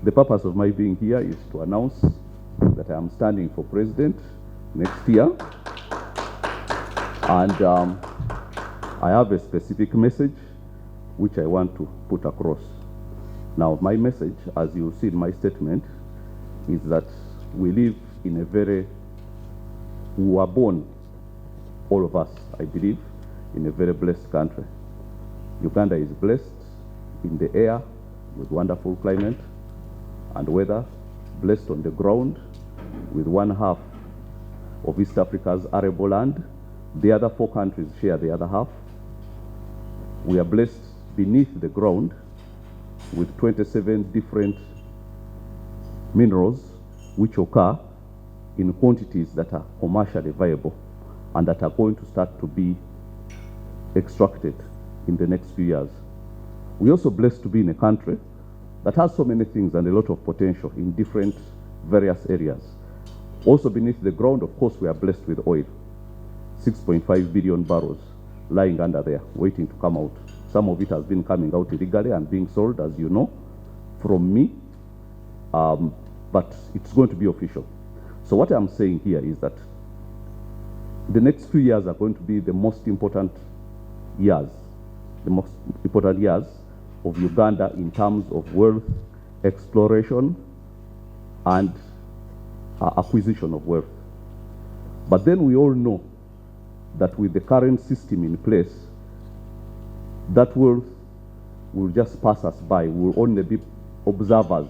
The purpose of my being here is to announce that I am standing for president next year. And I have a specific message which I want to put across. Now, my message, as you see in my statement, is that we live in a we were born, all of us, I believe, in a very blessed country. Uganda is blessed in the air with wonderful climate and weather, blessed on the ground with 1/2 of East Africa's arable land. The other 4 countries share the other half. We are blessed beneath the ground with 27 different minerals which occur in quantities that are commercially viable and that are going to start to be extracted in the next few years. We're also blessed to be in a country that has so many things and a lot of potential in different various areas. Also beneath the ground, of course, we are blessed with oil. 6.5 billion barrels lying under there, waiting to come out. Some of it has been coming out illegally and being sold, as you know, from me, but it's going to be official. So what I'm saying here is that the next few years are going to be the most important years of Uganda in terms of wealth exploration and acquisition of wealth. But then we all know that with the current system in place, that wealth will just pass us by. We'll only be observers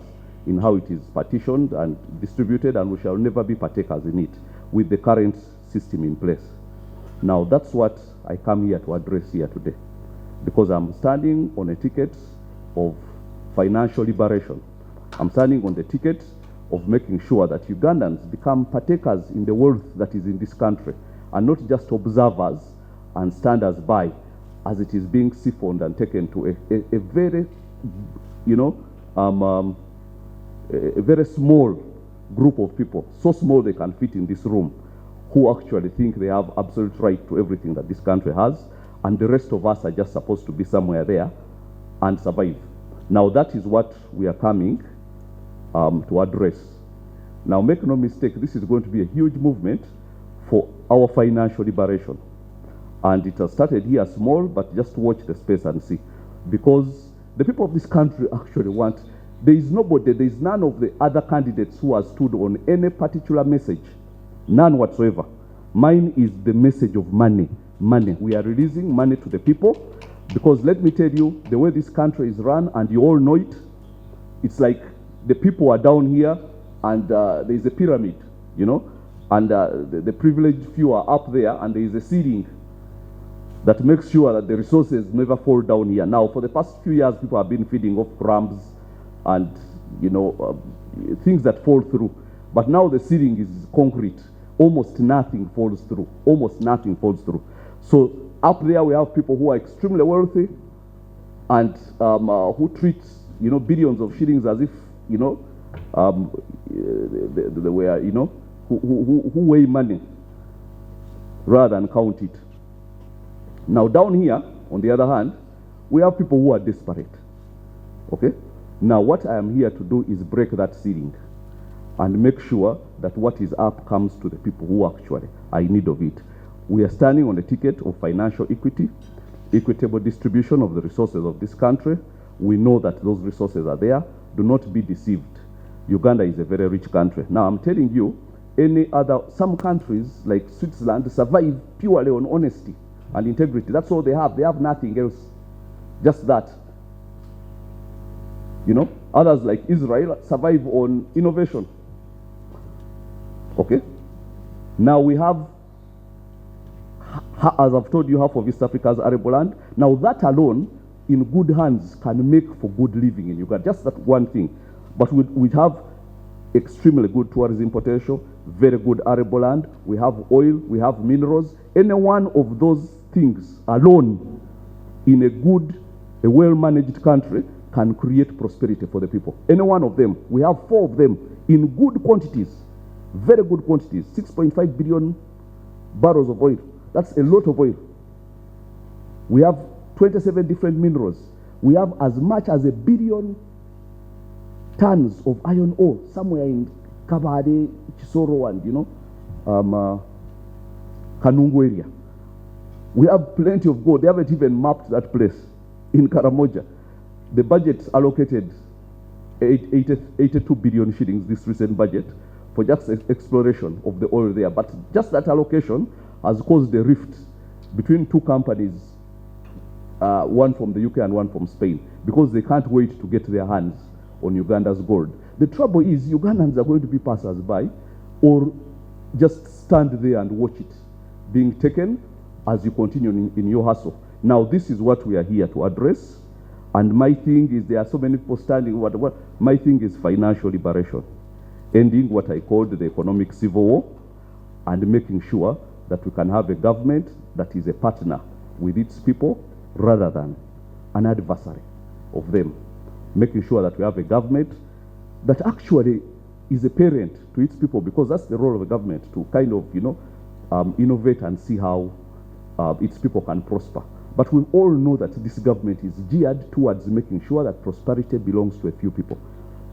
in how it is partitioned and distributed, and we shall never be partakers in it with the current system in place. Now, that's what I come here to address here today, because I'm standing on a ticket of financial liberation. I'm standing on the ticket of making sure that Ugandans become partakers in the wealth that is in this country, and not just observers and standers by as it is being siphoned and taken to a very, a very small group of people, so small they can fit in this room, who actually think they have absolute right to everything that this country has, and the rest of us are just supposed to be somewhere there and survive. Now, that is what we are coming to address. Now, make no mistake, this is going to be a huge movement for our financial liberation. And it has started here small, but just watch the space and see. Because the people of this country actually want, there is none of the other candidates who has stood on any particular message. None whatsoever. Mine is the message of money. Money. We are releasing money to the people, because let me tell you, the way this country is run, and you all know it, it's like the people are down here, and there is a pyramid, and the privileged few are up there, and there is a ceiling that makes sure that the resources never fall down here. Now, for the past few years, people have been feeding off crumbs and, things that fall through. But now the ceiling is concrete. Almost nothing falls through. Almost nothing falls through. So up there, we have people who are extremely wealthy and who treat, billions of shillings as if, they were, who weigh money rather than count it. Now, down here, on the other hand, we have people who are desperate. Okay? Now, what I am here to do is break that ceiling and make sure that what is up comes to the people who actually are in need of it. We are standing on the ticket of financial equity, equitable distribution of the resources of this country. We know that those resources are there. Do not be deceived. Uganda is a very rich country. Now, I'm telling you, some countries like Switzerland survive purely on honesty and integrity. That's all they have. They have nothing else. Just that. Others like Israel survive on innovation. Okay? Now we have, as I've told you, half of East Africa's arable land. Now that alone, in good hands, can make for good living in Uganda. Just that one thing. But we have extremely good tourism potential, very good arable land. We have oil, we have minerals. Any one of those things alone in a well-managed country can create prosperity for the people. Any one of them. We have 4 of them in good quantities, very good quantities, 6.5 billion barrels of oil. That's a lot of oil. We have 27 different minerals. We have as much as 1 billion tons of iron ore somewhere in Kabale, Chisoro, and Kanungu area. We have plenty of gold. They haven't even mapped that place in Karamoja. The budget allocated 82 billion shillings, this recent budget, for just exploration of the oil there. But just that allocation has caused a rift between two companies, one from the UK and one from Spain, because they can't wait to get their hands on Uganda's gold. The trouble is Ugandans are going to be passers-by or just stand there and watch it being taken as you continue in your hustle. Now, this is what we are here to address. And my thing is, there are so many people standing, my thing is financial liberation, ending what I called the economic civil war, and making sure that we can have a government that is a partner with its people rather than an adversary of them. Making sure that we have a government that actually is a parent to its people, because that's the role of a government, to kind of, innovate and see how its people can prosper. But we all know that this government is geared towards making sure that prosperity belongs to a few people,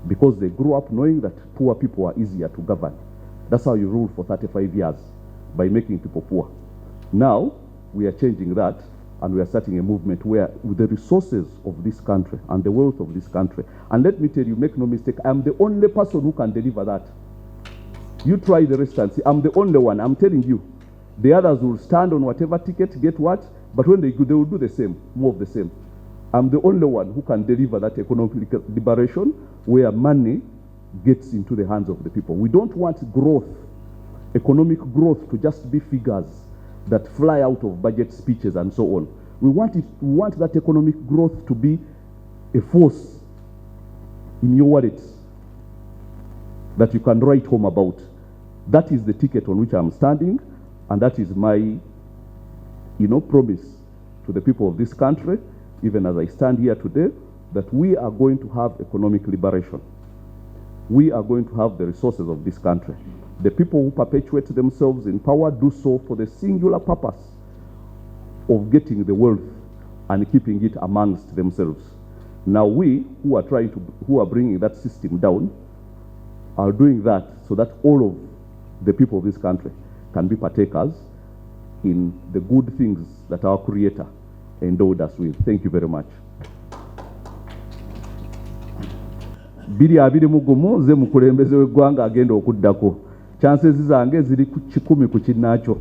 because they grew up knowing that poor people are easier to govern. That's how you rule for 35 years, by making people poor. Now, we are changing that, and we are starting a movement where, with the resources of this country and the wealth of this country, and let me tell you, make no mistake, I'm the only person who can deliver that. You try the rest and see, I'm the only one, I'm telling you. The others will stand on whatever ticket, get what, but when they go, they will do the same, more of the same. I'm the only one who can deliver that economic liberation where money gets into the hands of the people. We don't want growth, economic growth, to just be figures that fly out of budget speeches and so on. We want that economic growth to be a force in your wallet that you can write home about. That is the ticket on which I'm standing, and that is my promise to the people of this country, even as I stand here today, that we are going to have economic liberation. We are going to have the resources of this country. The people who perpetuate themselves in power do so for the singular purpose of getting the wealth and keeping it amongst themselves. Now we, who are bringing that system down, are doing that so that all of the people of this country can be partakers in the good things that our Creator endowed us with. Thank you very much. Biri abiri mugumu ze mukulembeze w'eggwanga agenda okuddako. Chances zange ziri ku 10 ku kinnaakyo.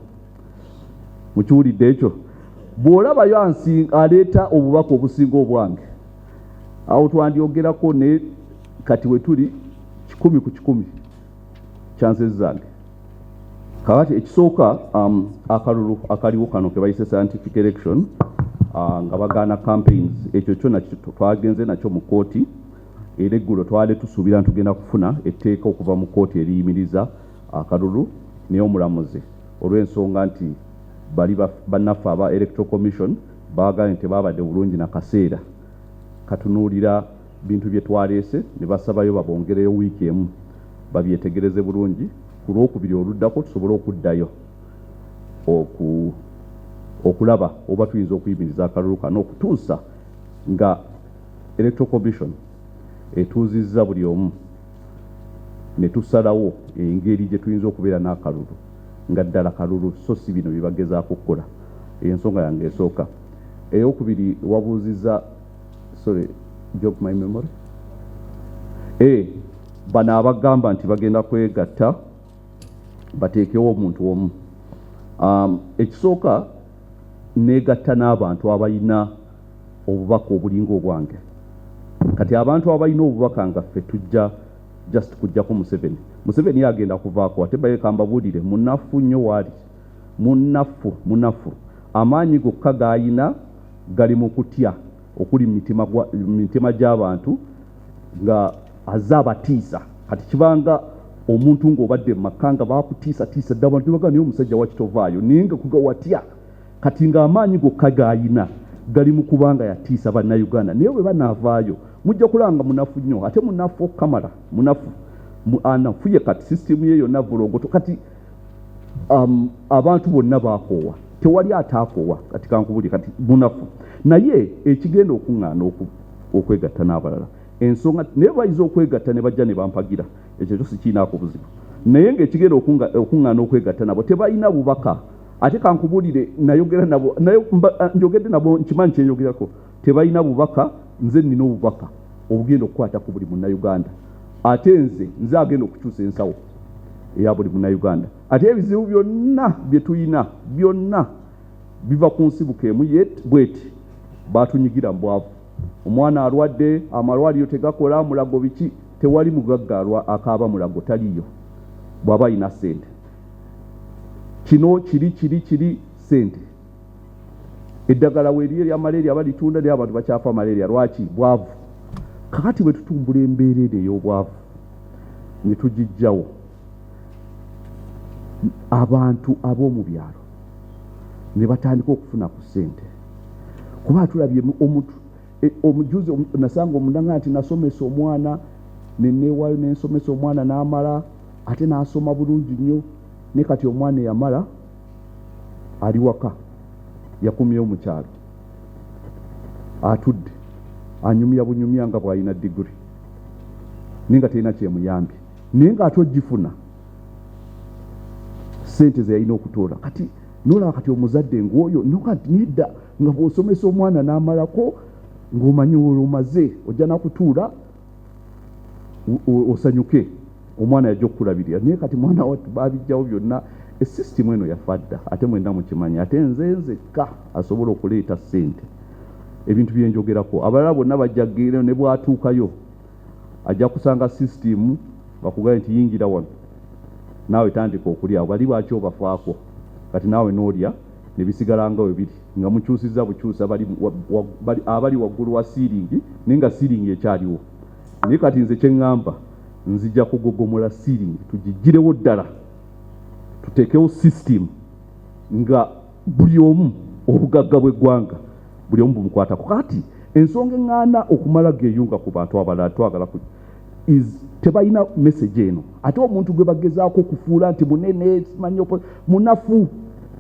Mukiwulidde ekyo. Bw'olabayo aleeta obubaka obusinga obwange, awo twandyogerako ne kati we tuli 10 ku 10 chances zange. Kakati ekisooka akalulu akaliwo kano ke bayise scientific election, nga bagaana campaigns, ekyo kyonna twagenze nakyo mu kooti. Era eggulo twali tusuubira tugenda kufuna etteeka okuva mu kooti eriyimiriza akalulu, naye omulamuzi olw'ensonga nti bali bannaffe aba electoral commission baagala nti tebaabadde bulungi na kaseera katunuulira bintu bye twaleese, ne basabayo babongereyo wiiki emu babyetegereze bulungi, ku lwokubiri oluddako tusobole okuddayo okulaba oba tuyinza okuyimiriza akalulu kano okutuusa nga electoral commission etuuzizza buli omu ne tusalawo engeri gye tuyinza okubeera n'akalulu nga ddala kalulu, so si bino bye bagezaako okukola. Ensonga yange esooka. Eyokubiri wabuuzizza, sorry, jog my memory. Bano abagamba nti bagenda kwegatta bateekewo omuntu omu. Ekisooka negatta n'abantu abalina obubaka obulinga obwange. Kati abantu abalina obubaka nga ffe tujja just kujjako Museveni agenda kuvaako, ate bayeka mbabuulire munafu nnyo waali. Munafu. Amaanyi gokka g'ayina gali mu kutya okuli mitima gy'abantu nga azze abatiisa. Kati kibanga omuntu ng'obadde mu maka nga baakutiisatiisa dda abantu ne bagamba naye omusajja wakitovaayo, naye nga kugawatya. Kati ng'amaanyi gokka g'ayina gali mu kubanga yatiisa bannayuganda, naye bwe banaavaayo mujja kulanga munafu nnyo, ate munafu okukamala, anafuye kati sisitemu ye yonna vulogoto. Kati abantu bonna baakoowa, tewali ataakoowa. Kati kankubuli kati munafu. Naye ekigenda okuŋŋaana okwegatta n'abalala ensonga naye bayiza okwegatta ne bajja ne bampagira ekyo kyo sikiinaako buzibu naye ng'ekigenda okuŋŋaana okwegatta nabo tebalina bubaka ate kankubuulire nayogera nabo naye njogedde nabo nkimanyi kyenyogerako tebalina bubaka nze nina obubaka obugenda okukwata ku buli munnayuganda ate nze agenda okukyusa ensawo eya buli munnayuganda ate ebizibu byonna bye tuyina byonna biva ku nsibuko emu bweti batunyigira mu bwavu omwana alwadde amalwaliro tegakola mulago biki tewali mugagga akaaba mulago taliyo bw'aba alina ssente kino kiri ssente eddagala weeriyo erya malaria balitunda naye abantu bakyafa malaria lwaki bwavu kakati bwe tutumbula embeera ey'obwavu ne tugijjawo abantu ab'omu byalo ne batandika okufuna ku ssente kuba tulabye omujuzi nasanga omundanga nti nasomesa omwana neneewaayo nensomesa omwana n'amala ate n'asoma bulungi nnyo ne kati omwana eyamala ali waka yakumyewo mu kyalo atudde anyumya bunyumya nga bw'alina diguri naye nga talina kyemuyambye naye ng'ate ogifuna ssente ze yalina okutoola kati nolaba kati omuzadde ng'oyo nokati nedda nga bw'osomesa omwana n'amalako ng'omanyi olwomaze ojja nakutuula osanyuke omwana yajja okukulabirira naye kati mwana wattu baabijjawo byonna esisitimu eno yafadda ate mwenna mukimanyi ate nzekka asobola okuleeta ssente ebintu byenjogerako abalala bonna bajja ggeero ne bwatuukayo ajja kusanga sisitimu bakugaye nti yingira wano naawe tandika okulya bali bwaki obafaako kati naawe n'olya ne bisigala nga we biri nga mukyusizza bukyusa abali waggulu wa siiringi naye nga siiringi ekyaliwo naye kati nze kyeŋŋamba nzija kugogomola siiringi tugigirewo ddala tuteekewo sisitimu nga buli omu obugagga bw'eggwanga buli omu bumukwatako kati ensonga eŋŋaana okumala geeyunga ku bantu abalala twagala tebalina message eno ate omuntu gwe bagezaako okufuula nti munene simanyi munafu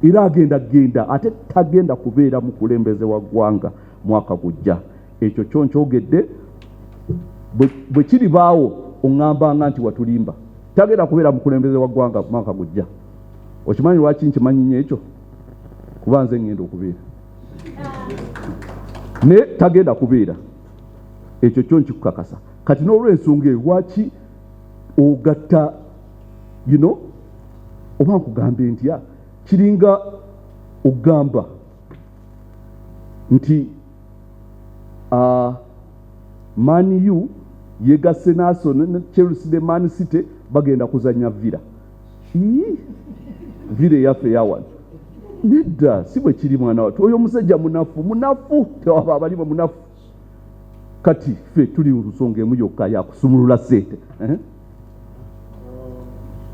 era agenda ate tagenda kubeera mukulembeze wa ggwanga mwaka gujja ekyo kyo nkyogedde bwe kiribaawo oŋŋambanga nti watulimba tagenda kubeera mukulembeze wa ggwanga mwaka gujja okimanyi lwaki nkimanyi nnyo ekyo kuba nze ŋŋenda okubeera naye tagenda kubeera ekyo kyo nkikukakasa kati n'olw'ensonga eyo lwaki ogatta oba nkugambe ntya kiringa ogamba nti Man U yegasse n'Arsenal Chelsea ne Man City bagenda kuzanya villa eyaffe yawano nedda si bwe kiri mwana wattu oyo omusajja munafu tewaba abalimu munafu kati ffe tuli nsonga emu yokka yakusumulula ssente